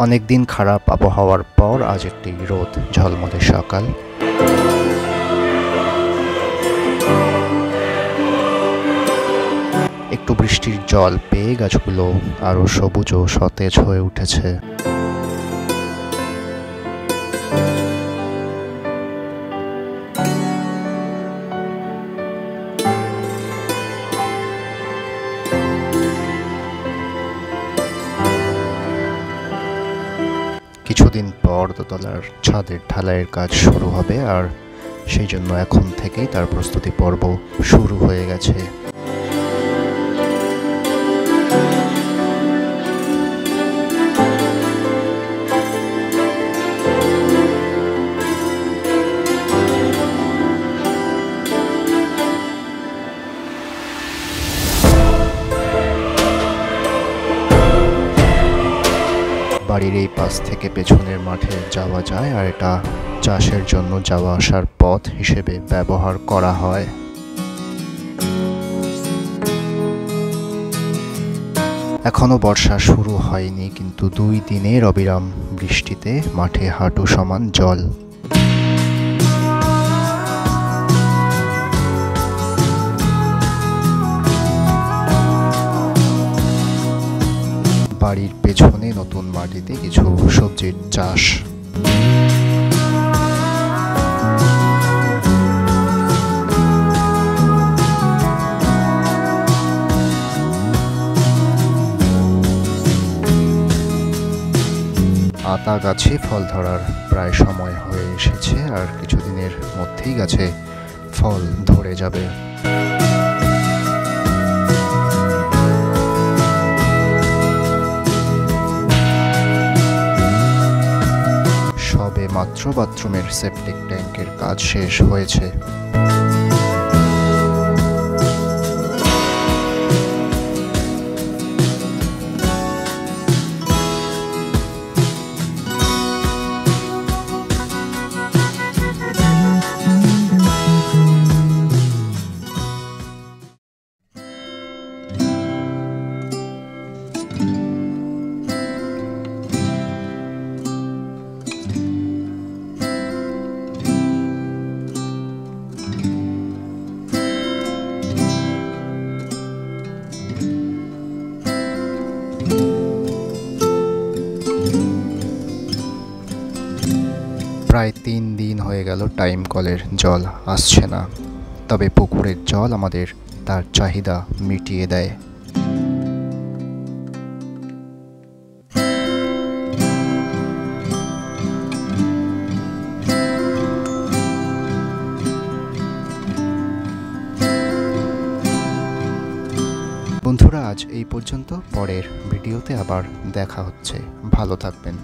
অনেক দিন খারাপ আবহাওয়ার পর আজ একটি রোদ ঝলমলে সকাল। একটু বৃষ্টির জল পেয়ে গাছগুলো আরো সবুজ ও সতেজ হয়ে উঠেছে। কিছুদিন পর দোতলার ছাদের ঢালাইয়ের কাজ শুরু হবে, আর সেই জন্য এখন থেকেই তার প্রস্তুতি পর্ব শুরু হয়ে গেছে। বাড়ির এই পাশ থেকে পেছনের মাঠে যাওয়া যায়, আর এটা চাষের জন্য যাওয়া আসার পথ হিসেবে ব্যবহার করা হয়। এখনো বর্ষা শুরু হয়নি, কিন্তু 2 দিনের অবিরাম বৃষ্টিতে মাঠে হাঁটু সমান জল। বাড়ির পেছনে নতুন মাটিতে কিছু সবজির চাষ। আতা গাছে ফল ধরার প্রায় সময় হয়ে এসেছে, আর কিছুদিনের মধ্যেই গাছে ফল ধরে যাবে। সবে মাত্র বাথরুমের সেপটিক ট্যাঙ্কের কাজ শেষ হয়েছে। প্রায় 3 দিন হয়ে গেল টাইম কলের জল আসছে না, তবে পুকুরের জল আমাদের তার চাহিদা মিটিয়ে দেয়। বন্ধুরা, আজ এই পর্যন্ত। পরের ভিডিওতে আবার দেখা হচ্ছে। ভালো থাকবেন।